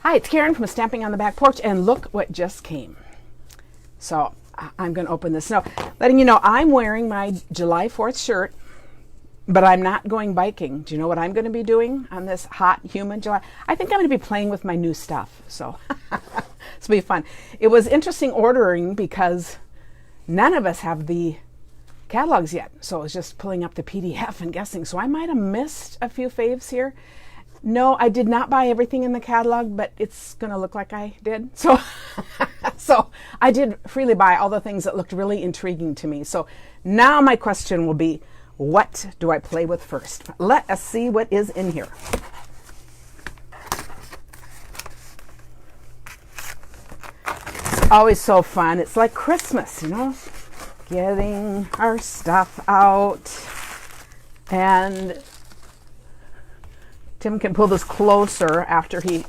Hi, it's Karen from Stamping on the Back Porch, and look what just came. So I'm going to open this now, letting you know I'm wearing my July 4th shirt, but I'm not going biking. Do you know what I'm going to be doing on this hot, humid July? I think I'm going to be playing with my new stuff. So this will be fun. It was interesting ordering because none of us have the catalogs yet. So I was just pulling up the PDF and guessing. So I might have missed a few faves here. No, I did not buy everything in the catalog, but it's going to look like I did. So, so I did freely buy all the things that looked really intriguing to me. So now my question will be, what do I play with first? Let us see what is in here. It's always so fun. It's like Christmas, you know, getting our stuff out. And Tim can pull this closer after he's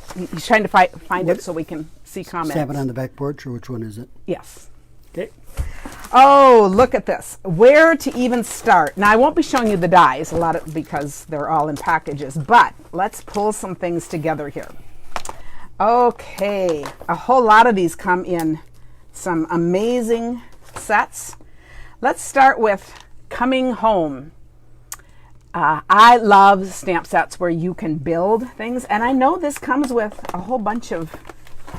trying to find it so we can see comments. Stamp it on the back porch, or which one is it? Yes. Okay. Oh, look at this. Where to even start? Now, I won't be showing you the dies because they're all in packages, but let's pull some things together here. Okay. A whole lot of these come in some amazing sets. Let's start with Coming Home. I love stamp sets where you can build things, and I know this comes with a whole bunch of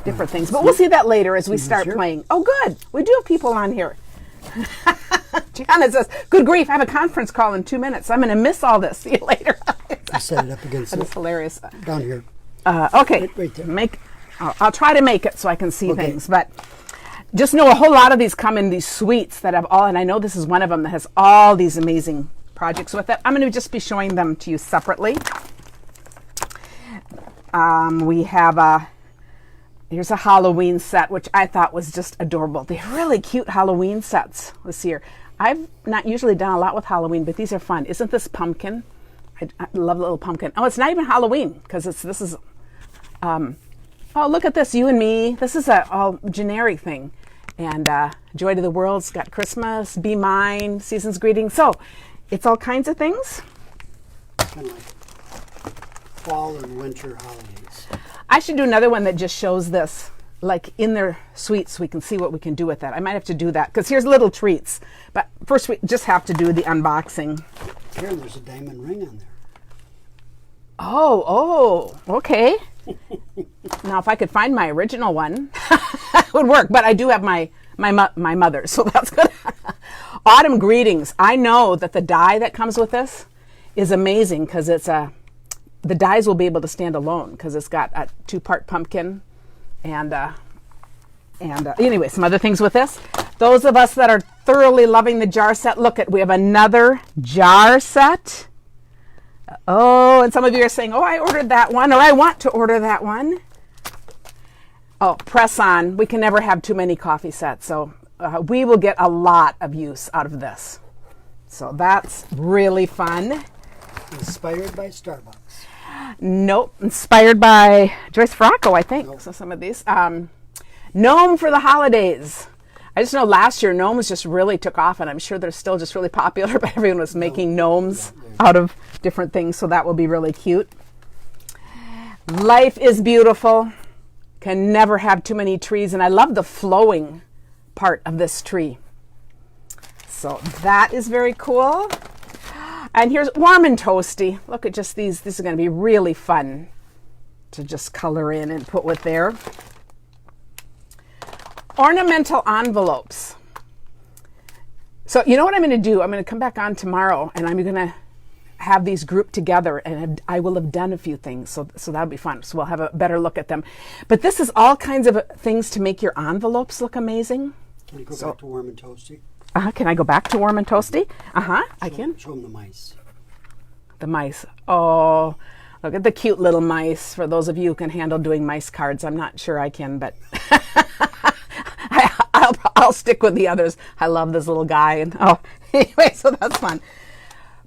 different things, but we'll see that later as we start playing. Oh, good. We do have people on here. Gianna says, good grief, I have a conference call in 2 minutes. I'm going to miss all this. See you later. I set it up against That is hilarious. down here. Okay. Right there. I'll try to make it so I can see things, but just know a whole lot of these come in these suites that have all, and I know this is one of them that has all these amazing projects with it. I'm going to just be showing them to you separately. We have here's a Halloween set, which I thought was just adorable. They're really cute Halloween sets this year. I've not usually done a lot with Halloween, but these are fun. Isn't this pumpkin? I love the little pumpkin. Oh, it's not even Halloween because this is. Oh, look at this, you and me. This is a all generic thing, and Joy to the World's got Christmas, Be Mine, Season's Greetings. So it's all kinds of things. Kind of like fall and winter holidays. I should do another one that just shows this, like in their suites, so we can see what we can do with that. I might have to do that, because here's little treats. But first we just have to do the unboxing. Here, there's a diamond ring on there. Oh, okay. Now, if I could find my original one, it would work. But I do have my mother's, so that's good. Autumn Greetings. I know that the die that comes with this is amazing, because it's the dies will be able to stand alone because it's got a 2-part pumpkin and anyway, some other things with this. Those of us that are thoroughly loving the jar set, look at, we have another jar set. Oh, and some of you are saying, oh, I ordered that one, or I want to order that one. Oh, press on. We can never have too many coffee sets, so we will get a lot of use out of this. So that's really fun. Inspired by Starbucks. Nope. Inspired by Joyce Farraco, I think. Nope. So some of these. Gnome for the holidays. I just know last year gnomes just really took off, and I'm sure they're still just really popular, but everyone was making gnomes out of different things, so that will be really cute. Life is beautiful. Can never have too many trees, and I love the flowing part of this tree. So that is very cool. And here's Warm and Toasty. Look at just these. This is going to be really fun to just color in and put with there. Ornamental envelopes. So you know what I'm going to do? I'm going to come back on tomorrow, and I'm going to have these grouped together, and I will have done a few things. So that'll be fun. So we'll have a better look at them. But this is all kinds of things to make your envelopes look amazing. Can you go back to Warm and Toasty? Can I go back to Warm and Toasty? I can. Show them the mice. The mice. Oh, look at the cute little mice. For those of you who can handle doing mice cards, I'm not sure I can, but I'll stick with the others. I love this little guy. And anyway, so that's fun.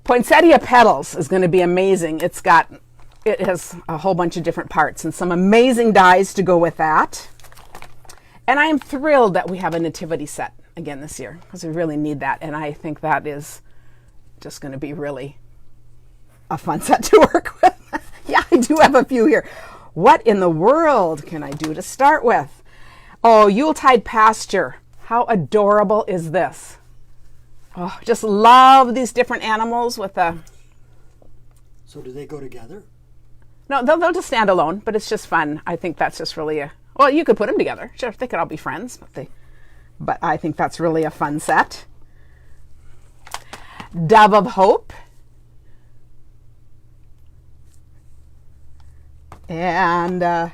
Poinsettia Petals is going to be amazing. It has a whole bunch of different parts and some amazing dies to go with that. And I am thrilled that we have a nativity set again this year, because we really need that, and I think that is just going to be really a fun set to work with. Yeah, I do have a few here. What in the world can I do to start with? Oh, Yuletide pasture. How adorable is this? Oh, just love these different animals with a... So do they go together? No, they'll just stand alone, but it's just fun. I think that's just really a... Well, you could put them together. Sure, they could all be friends, but I think that's really a fun set. Dove of Hope. And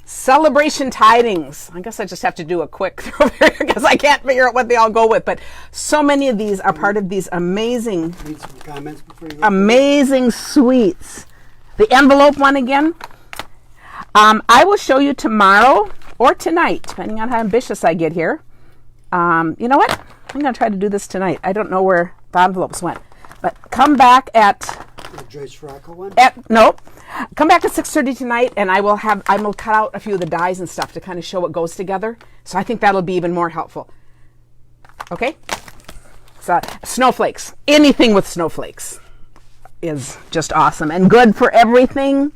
Celebration Tidings. I guess I just have to do a quick through here because I can't figure out what they all go with. But so many of these are part of these amazing, Read some comments before you go. amazing sweets. The envelope one again. I will show you tomorrow or tonight, depending on how ambitious I get here. You know what? I'm going to try to do this tonight. I don't know where the envelopes went. But come back at... The Joyce Frackel one? Nope. Come back at 6:30 tonight, and I will cut out a few of the dies and stuff to kind of show what goes together. So I think that'll be even more helpful. Okay? So snowflakes. Anything with snowflakes is just awesome and good for everything.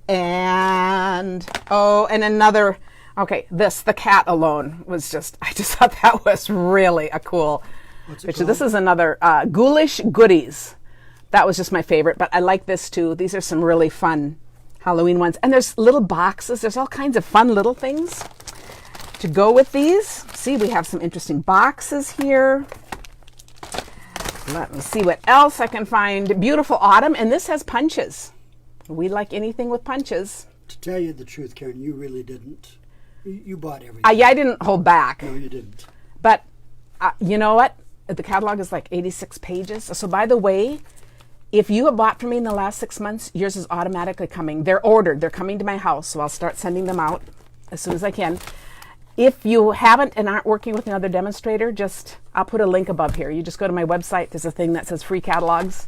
And another, okay, the cat alone was just, I just thought that was really a cool picture. This is another Ghoulish Goodies. That was just my favorite, but I like this too. These are some really fun Halloween ones. And there's little boxes. There's all kinds of fun little things to go with these. See, we have some interesting boxes here. Let me see what else I can find. Beautiful Autumn, and this has punches. We like anything with punches. To tell you the truth, Karen, you really didn't. You bought everything. Yeah, I didn't hold back. No, you didn't. But you know what? The catalog is like 86 pages. So by the way, if you have bought from me in the last 6 months, yours is automatically coming. They're ordered. They're coming to my house, so I'll start sending them out as soon as I can. If you haven't and aren't working with another demonstrator, I'll put a link above here. You just go to my website. There's a thing that says free catalogs,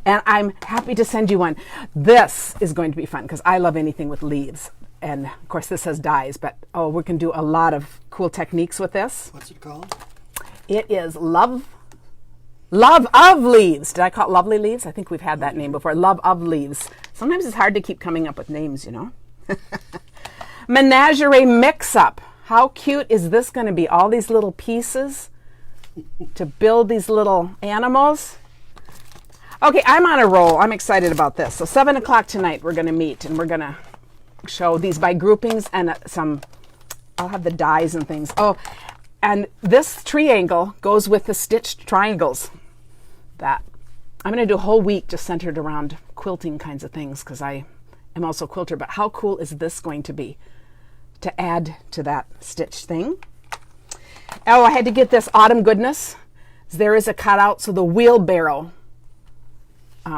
and I'm happy to send you one. This is going to be fun because I love anything with leaves. And of course, this says dies, but we can do a lot of cool techniques with this. What's it called? It is Love of Leaves. Did I call it Lovely Leaves? I think we've had that name before. Love of Leaves. Sometimes it's hard to keep coming up with names, you know. Menagerie Mix-Up. How cute is this going to be? All these little pieces to build these little animals. Okay, I'm on a roll. I'm excited about this. So 7 o'clock tonight we're going to meet, and we're going to show these by groupings and I'll have the dies and things. Oh, and this triangle goes with the stitched triangles. That I'm going to do a whole week just centered around quilting kinds of things because I am also a quilter. But how cool is this going to be to add to that stitch thing? Oh, I had to get this Autumn Goodness. There is a cutout, so the wheelbarrow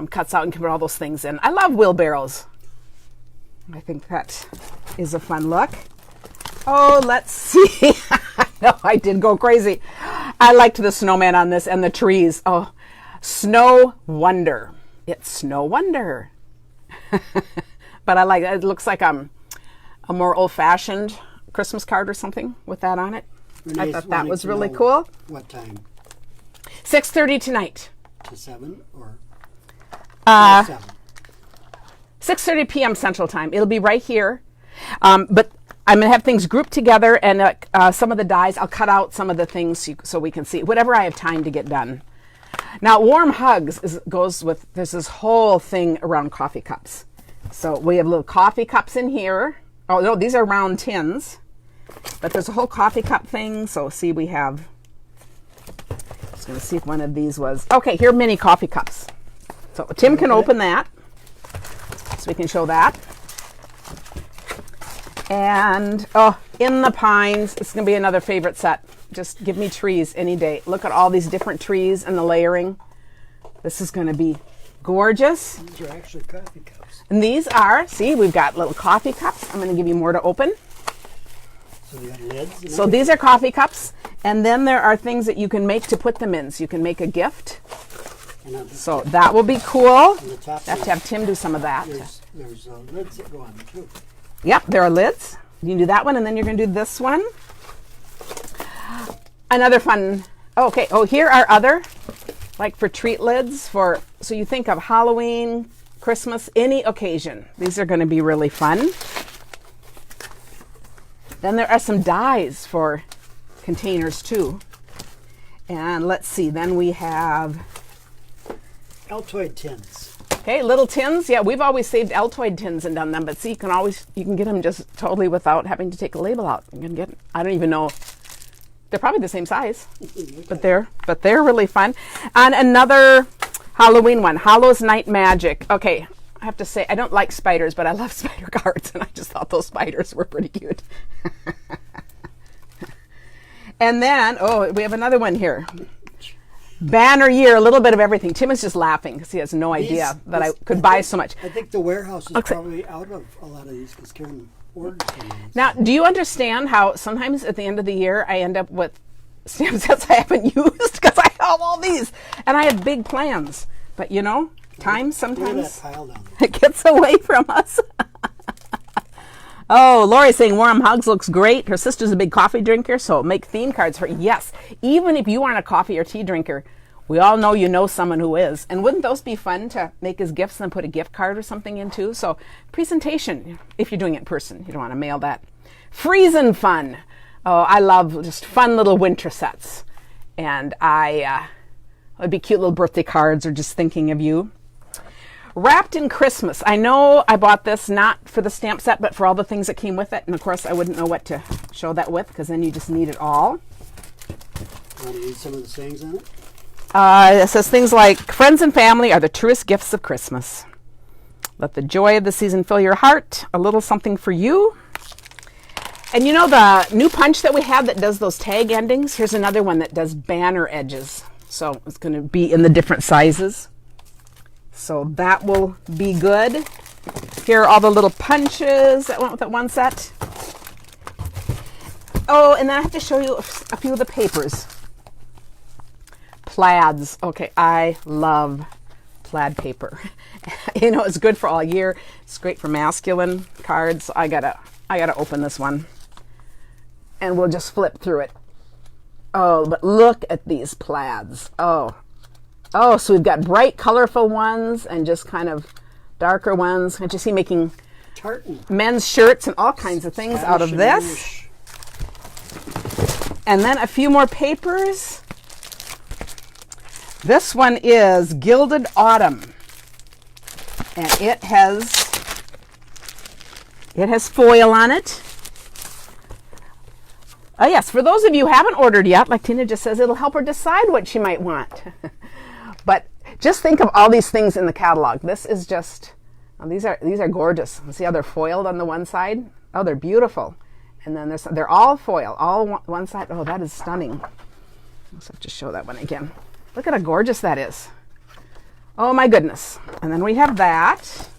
cuts out and can put all those things in. I love wheelbarrows. I think that is a fun look. Oh, let's see. No, I did go crazy. I liked the snowman on this and the trees. Oh, Snow Wonder. It's Snow Wonder. But I like it. It looks like a more old-fashioned Christmas card or something with that on it. I thought that was really cool. What time? 6:30 tonight. To 7 or 7? 6:30 p.m. Central Time. It'll be right here. But I'm going to have things grouped together, and some of the dies, I'll cut out some of the things so we can see, whatever I have time to get done. Now, Warm Hugs goes with, there's this whole thing around coffee cups. So we have little coffee cups in here. Oh, no, these are round tins. But there's a whole coffee cup thing. So see, we have, just going to see if one of these was, okay, here are mini coffee cups. So Tim can open that. So we can show that. And, In the Pines, it's going to be another favorite set. Just give me trees any day. Look at all these different trees and the layering. This is going to be gorgeous. These are actually coffee cups. And these are, see, we've got little coffee cups. I'm going to give you more to open. So they got lids? So these are coffee cups. And then there are things that you can make to put them in. So you can make a gift. So that will be cool. I have to have Tim do some of that. There's lids that go on them too. Yep, there are lids. You can do that one, and then you're going to do this one. Another fun. Okay. Oh, here are other, like for treat lids. So you think of Halloween, Christmas, any occasion. These are going to be really fun. Then there are some dies for containers too. And let's see, then we have Altoid tins. okay, little tins. Yeah, we've always saved Altoid tins and done them, but see, you can get them just totally without having to take a label out. You can get, I don't even know, they're probably the same size, but they're really fun. And another Halloween one, Hallow's Night Magic. Okay, I have to say, I don't like spiders, but I love spider cards, and I just thought those spiders were pretty cute. And then, oh, we have another one here. Banner year, a little bit of everything. Tim is just laughing because he has no idea that I could buy so much. I think the warehouse is probably out of a lot of these because Karen ordered some of these. Now, do you understand how sometimes at the end of the year I end up with stamp sets I haven't used because I have all these and I have big plans. But you know, time sometimes it gets away from us. Oh, Lori's saying Warm Hugs looks great. Her sister's a big coffee drinker, so make theme cards for her. Yes, even if you aren't a coffee or tea drinker, we all know you know someone who is. And wouldn't those be fun to make as gifts and put a gift card or something in too? So presentation, if you're doing it in person, you don't want to mail that. Freezin' fun. Oh, I love just fun little winter sets. And it would be cute little birthday cards or just thinking of you. Wrapped in Christmas. I know I bought this not for the stamp set, but for all the things that came with it. And of course, I wouldn't know what to show that with because then you just need it all. Want to read some of the sayings on it? It says things like, friends and family are the truest gifts of Christmas. Let the joy of the season fill your heart. A little something for you. And you know the new punch that we have that does those tag endings? Here's another one that does banner edges. So it's going to be in the different sizes. So that will be good. Here are all the little punches that went with that one set. Oh, and then I have to show you a few of the papers. Plaids. Okay, I love plaid paper. You know, it's good for all year. It's great for masculine cards. I gotta open this one. And we'll just flip through it. Oh, but look at these plaids. Oh, so we've got bright, colorful ones and just kind of darker ones. Can't you see making tartan men's shirts and all kinds of things out of this? And then a few more papers. This one is Gilded Autumn. And it has foil on it. Oh yes, for those of you who haven't ordered yet, like Tina just says, it'll help her decide what she might want. But just think of all these things in the catalog. This is just, these are gorgeous. See how they're foiled on the one side? Oh, they're beautiful. And then they're all foil, all one side. Oh, that is stunning. Let's have to show that one again. Look at how gorgeous that is. Oh my goodness. And then we have that.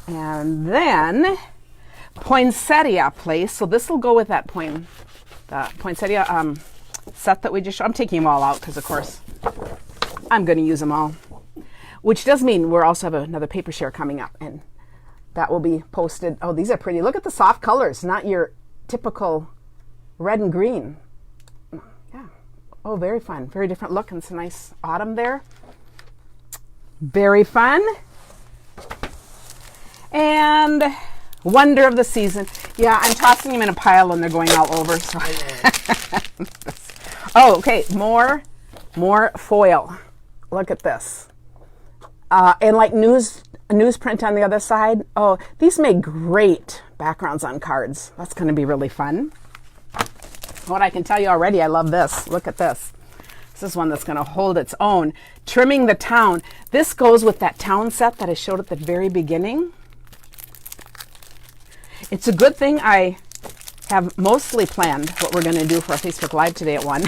And then poinsettia place. So this will go with that poinsettia set that we just showed. I'm taking them all out because, of course, I'm going to use them all. Which does mean we'll also have another paper share coming up, and that will be posted. Oh, these are pretty. Look at the soft colors, not your typical red and green. Yeah. Oh, very fun. Very different look, and some nice autumn there. Very fun. And wonder of the season. Yeah, I'm tossing them in a pile and they're going all over. So. Oh, okay. More foil. Look at this. And like newsprint on the other side. Oh, these make great backgrounds on cards. That's going to be really fun. What I can tell you already, I love this. Look at this. This is one that's going to hold its own. Trimming the Town. This goes with that town set that I showed at the very beginning. It's a good thing I have mostly planned what we're going to do for our Facebook Live today at 1.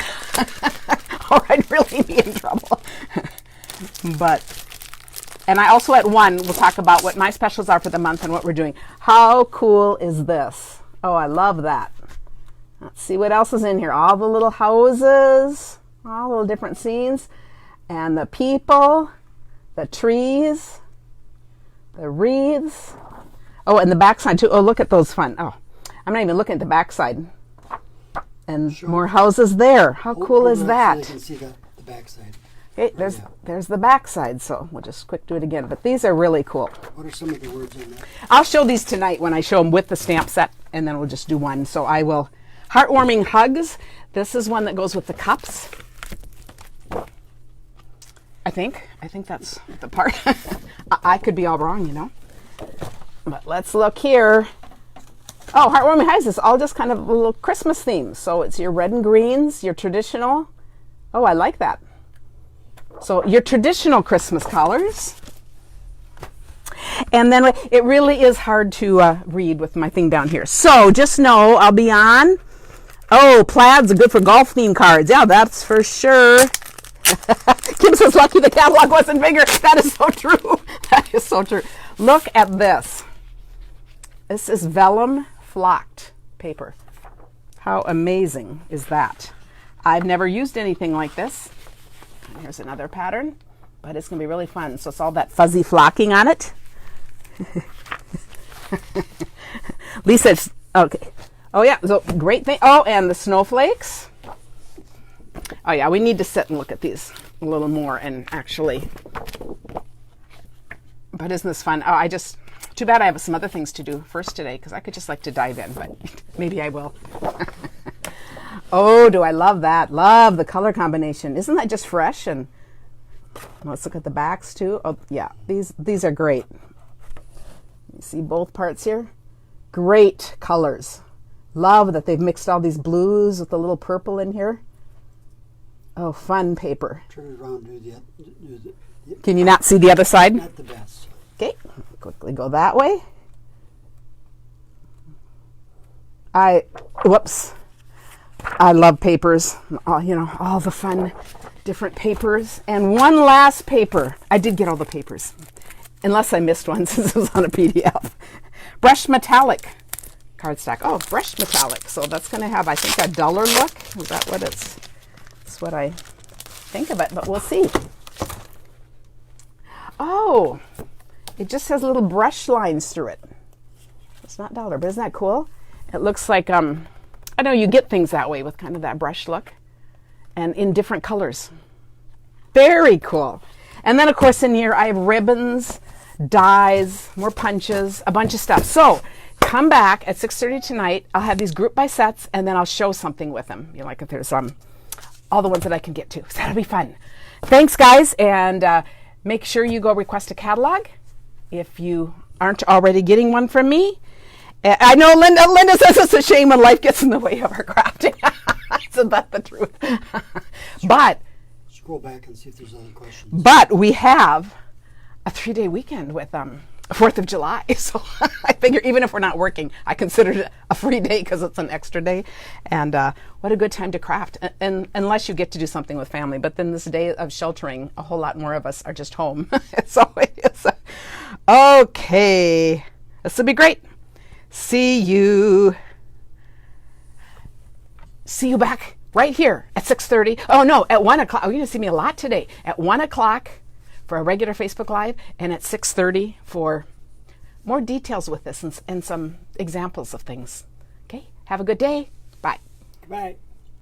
Or I'd really be in trouble. And I also at 1 will talk about what my specials are for the month and what we're doing. How cool is this? Oh, I love that. Let's see what else is in here. All the little houses, all the little different scenes, and the people, the trees, the wreaths. Oh, and the backside too. Oh, look at those fun. Oh, I'm not even looking at the backside. And more houses there. How cool is that? So you can see the backside. Okay, there's the back side, so we'll just quick do it again. But these are really cool. What are some of the words in there? I'll show these tonight when I show them with the stamp set, and then we'll just do one. So I will. Heartwarming Hugs. This is one that goes with the cups. I think that's the part. I could be all wrong, you know. But let's look here. Oh, Heartwarming Hugs is all just kind of a little Christmas theme. So it's your red and greens, your traditional. Oh, I like that. So your traditional Christmas colors. And then it really is hard to read with my thing down here. So just know I'll be on. Oh, plaids are good for golf theme cards. Yeah, that's for sure. Kim says, lucky the catalog wasn't bigger. That is so true. That is so true. Look at this. This is vellum flocked paper. How amazing is that? I've never used anything like this. And here's another pattern, but it's going to be really fun. So it's all that fuzzy flocking on it. Lisa, okay. Oh, yeah, so great thing. Oh, and the snowflakes. Oh, yeah, we need to sit and look at these a little more and actually. But isn't this fun? Oh, too bad I have some other things to do first today because I could just like to dive in, but maybe I will. Oh, do I love that. Love the color combination. Isn't that just fresh? And let's look at the backs too. Oh, yeah, these are great. You see both parts here? Great colors. Love that they've mixed all these blues with a little purple in here. Oh, fun paper. Turn it around, Can you not see the other side? Not the best. Okay, quickly go that way. Whoops. I love papers. All the fun different papers. And one last paper. I did get all the papers. Unless I missed one since it was on a PDF. Brushed metallic cardstock. Oh, brushed metallic. So that's going to have, I think, a duller look. Is that what it's? That's what I think of it, but we'll see. Oh, it just has little brush lines through it. It's not duller, but isn't that cool? It looks like, I know you get things that way with kind of that brush look and in different colors. Very cool. And then, of course, in here I have ribbons, dies, more punches, a bunch of stuff. So come back at 6:30 tonight. I'll have these group by sets, and then I'll show something with them. Like if there's all the ones that I can get to. So that'll be fun. Thanks, guys, and make sure you go request a catalog if you aren't already getting one from me. I know Linda says it's a shame when life gets in the way of our crafting. Isn't that the truth? But scroll back and see if there's other questions. But we have a 3-day weekend with 4th of July. So I figure even if we're not working, I consider it a free day because it's an extra day. And what a good time to craft, and unless you get to do something with family. But then this day of sheltering, a whole lot more of us are just home. So it's okay. This will be great. See you back right here at 6:30. Oh, no, at 1 o'clock. Oh, you're going to see me a lot today. At 1 o'clock for a regular Facebook Live, and at 6:30 for more details with this and some examples of things. Okay, have a good day. Bye. Goodbye.